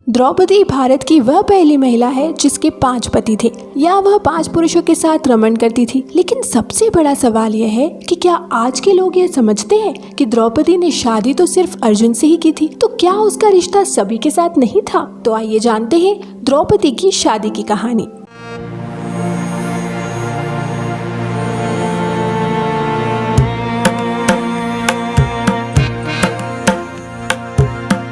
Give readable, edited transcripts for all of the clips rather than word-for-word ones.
द्रौपदी भारत की वह पहली महिला है जिसके 5 पति थे या वह 5 पुरुषों के साथ रमण करती थी। लेकिन सबसे बड़ा सवाल यह है कि क्या आज के लोग यह समझते हैं कि द्रौपदी ने शादी तो सिर्फ अर्जुन से ही की थी, तो क्या उसका रिश्ता सभी के साथ नहीं था? तो आइए जानते हैं द्रौपदी की शादी की कहानी।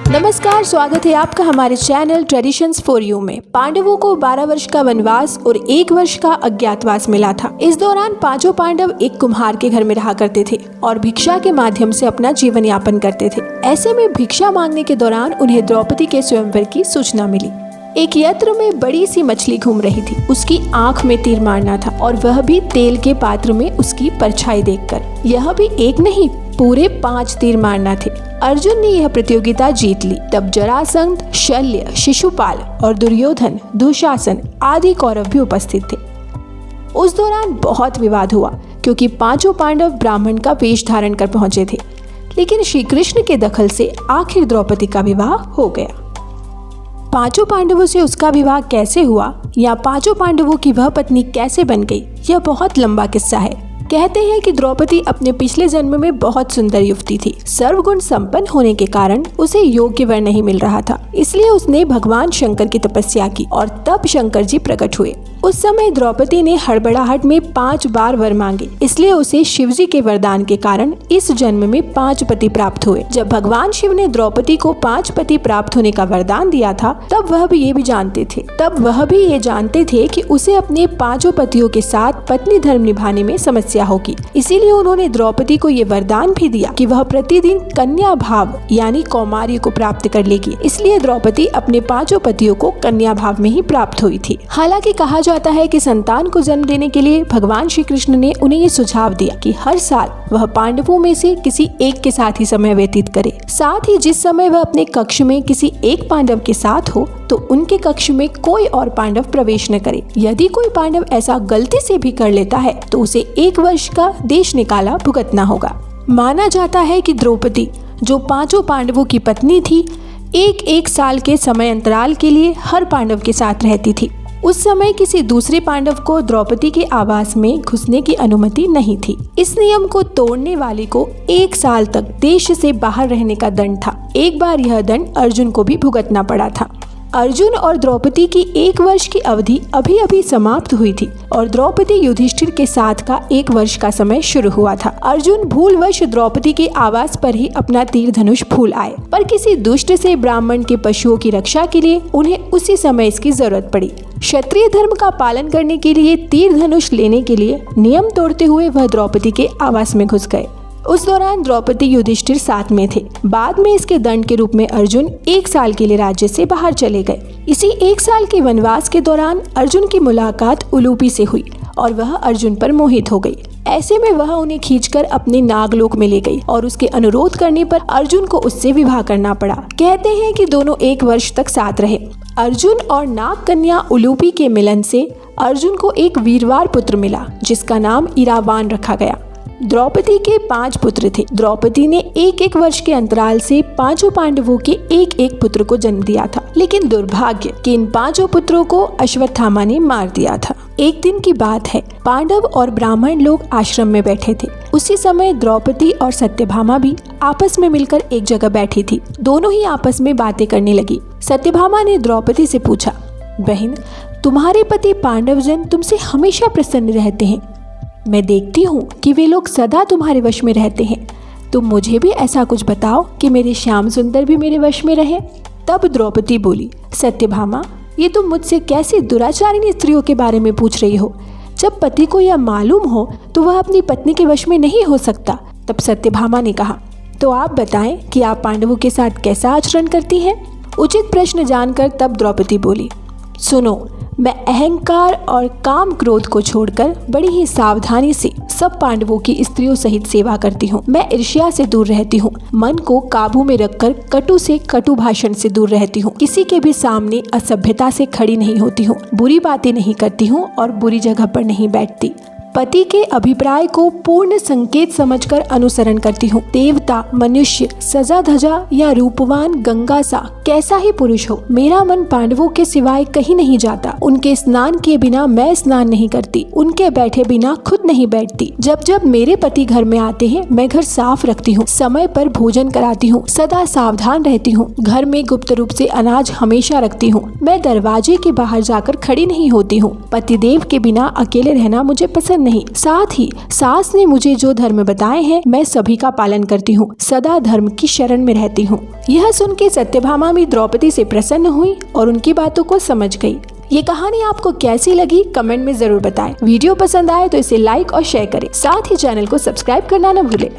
नमस्कार, स्वागत है आपका हमारे चैनल ट्रेडिशंस फॉर यू में। पांडवों को 12 वर्ष का वनवास और 1 वर्ष का अज्ञातवास मिला था। इस दौरान पांचों पांडव एक कुम्हार के घर में रहा करते थे और भिक्षा के माध्यम से अपना जीवन यापन करते थे। ऐसे में भिक्षा मांगने के दौरान उन्हें द्रौपदी के स्वयंवर की सूचना मिली। एक यंत्र में बड़ी सी मछली घूम रही थी। उसकी आंख में तीर मारना था और वह भी तेल के पात्र में उसकी परछाई देखकर। यह भी एक नहीं, पूरे 5 तीर मारना थे। अर्जुन ने यह प्रतियोगिता जीत ली। तब जरासंध, शल्य, शिशुपाल और दुर्योधन, दुशासन आदि कौरव भी उपस्थित थे। उस दौरान बहुत विवाद हुआ क्योंकि पांचों पांडव ब्राह्मण का वेश धारण कर पहुंचे थे। लेकिन श्री कृष्ण के दखल से आखिर द्रौपदी का विवाह हो गया। पांचों पांडवों से उसका विवाह कैसे हुआ या पांचों पांडवों की वह पत्नी कैसे बन गई, यह बहुत लंबा किस्सा है। कहते हैं कि द्रौपदी अपने पिछले जन्म में बहुत सुंदर युवती थी। सर्वगुण संपन्न होने के कारण उसे योग्य वर नहीं मिल रहा था, इसलिए उसने भगवान शंकर की तपस्या की और तब शंकर जी प्रकट हुए। उस समय द्रौपदी ने हड़बड़ाहट में 5 बार वर मांगे, इसलिए उसे शिव जी के वरदान के कारण इस जन्म में 5 पति प्राप्त हुए। जब भगवान शिव ने द्रौपदी को 5 पति प्राप्त होने का वरदान दिया था, तब वह भी ये जानते थे कि उसे अपने 5 पतियों के साथ पत्नी धर्म निभाने में समस्या होगी। इसीलिए उन्होंने द्रौपदी को ये वरदान भी दिया कि वह प्रतिदिन कन्या भाव यानी कौमार्य को प्राप्त कर लेगी। इसलिए द्रौपदी अपने 5 पतियों को कन्या भाव में ही प्राप्त हुई थी। हालांकि कहा जाता है कि संतान को जन्म देने के लिए भगवान श्री कृष्ण ने उन्हें ये सुझाव दिया कि हर साल वह पांडवों में से किसी एक के साथ ही समय व्यतीत करे। साथ ही जिस समय वह अपने कक्ष में किसी एक पांडव के साथ हो तो उनके कक्ष में कोई और पांडव प्रवेश न करे। यदि कोई पांडव ऐसा गलती से भी कर लेता है तो उसे 1 वर्ष का देश निकाला भुगतना होगा। माना जाता है कि द्रौपदी, जो 5 पांडवों की पत्नी थी, 1 साल के समय अंतराल के लिए हर पांडव के साथ रहती थी। उस समय किसी दूसरे पांडव को द्रौपदी के आवास में घुसने की अनुमति नहीं थी। इस नियम को तोड़ने वाले को 1 साल तक देश से बाहर रहने का दंड था। एक बार यह दंड अर्जुन को भी भुगतना पड़ा था। अर्जुन और द्रौपदी की 1 वर्ष की अवधि अभी अभी समाप्त हुई थी और द्रौपदी युधिष्ठिर के साथ का 1 वर्ष का समय शुरू हुआ था। अर्जुन भूलवश द्रौपदी के आवास पर ही अपना तीर धनुष भूल आए, पर किसी दुष्ट से ब्राह्मण के पशुओं की रक्षा के लिए उन्हें उसी समय इसकी जरूरत पड़ी। क्षत्रिय धर्म का पालन करने के लिए तीर धनुष लेने के लिए नियम तोड़ते हुए वह द्रौपदी के आवास में घुस गए। उस दौरान द्रौपदी युधिष्ठिर साथ में थे। बाद में इसके दंड के रूप में अर्जुन 1 साल के लिए राज्य से बाहर चले गए। इसी 1 साल के वनवास के दौरान अर्जुन की मुलाकात उलूपी से हुई और वह अर्जुन पर मोहित हो गई। ऐसे में वह उन्हें खींचकर अपने नागलोक में ले गई और उसके अनुरोध करने पर अर्जुन को उससे विवाह करना पड़ा। कहते हैं कि दोनों 1 वर्ष तक साथ रहे। अर्जुन और नाग कन्या उलूपी के मिलन से अर्जुन को एक वीरवार पुत्र मिला जिसका नाम इरावान रखा गया। द्रौपदी के 5 पुत्र थे। द्रौपदी ने 1 वर्ष के अंतराल से 5 पांडवों के 1 पुत्र को जन्म दिया था। लेकिन दुर्भाग्य कि इन 5 पुत्रों को अश्वत्थामा ने मार दिया था। एक दिन की बात है, पांडव और ब्राह्मण लोग आश्रम में बैठे थे। उसी समय द्रौपदी और सत्यभामा भी आपस में मिलकर एक जगह बैठी थी। दोनों ही आपस में बातें करने लगी। सत्यभामा ने द्रौपदी से पूछा, बहन, तुम्हारे पति पांडवजन तुमसे हमेशा प्रसन्न रहते हैं। मैं देखती हूँ कि वे लोग सदा तुम्हारे वश में रहते हैं। तुम मुझे भी ऐसा कुछ बताओ कि मेरे श्याम सुंदर भी मेरे वश में रहे। तब द्रौपदी बोली, सत्यभामा, ये तुम मुझसे कैसी दुराचारिणी स्त्रियों के बारे में पूछ रही हो? जब पति को यह मालूम हो तो वह अपनी पत्नी के वश में नहीं हो सकता। तब सत्यभामा ने कहा, तो आप बताएं कि आप पांडवों के साथ कैसा आचरण करती हैं? उचित प्रश्न जानकर तब द्रौपदी बोली, सुनो, मैं अहंकार और काम क्रोध को छोड़कर बड़ी ही सावधानी से सब पांडवों की स्त्रियों सहित सेवा करती हूँ। मैं ईर्ष्या से दूर रहती हूँ। मन को काबू में रखकर कटु से कटु भाषण से दूर रहती हूँ। किसी के भी सामने असभ्यता से खड़ी नहीं होती हूँ। बुरी बातें नहीं करती हूँ और बुरी जगह पर नहीं बैठती। पति के अभिप्राय को पूर्ण संकेत समझकर अनुसरण करती हूँ। देवता, मनुष्य, सजा धजा या रूपवान गंगा सा कैसा ही पुरुष हो, मेरा मन पांडवों के सिवाय कहीं नहीं जाता। उनके स्नान किए बिना मैं स्नान नहीं करती, उनके बैठे बिना खुद नहीं बैठती। जब जब मेरे पति घर में आते हैं मैं घर साफ रखती हूँ, समय पर भोजन कराती हूँ, सदा सावधान रहती हूँ। घर में गुप्त रूप से अनाज हमेशा रखती हूँ। मैं दरवाजे के बाहर जाकर खड़ी नहीं होती हूँ। पतिदेव के बिना अकेले रहना मुझे पसंद नहीं। साथ ही सास ने मुझे जो धर्म बताए हैं मैं सभी का पालन करती हूँ, सदा धर्म की शरण में रहती हूँ। यह सुन के सत्यभामा भी द्रौपदी से प्रसन्न हुई और उनकी बातों को समझ गई। ये कहानी आपको कैसी लगी कमेंट में जरूर बताएं। वीडियो पसंद आए तो इसे लाइक और शेयर करें। साथ ही चैनल को सब्सक्राइब करना न भूलें।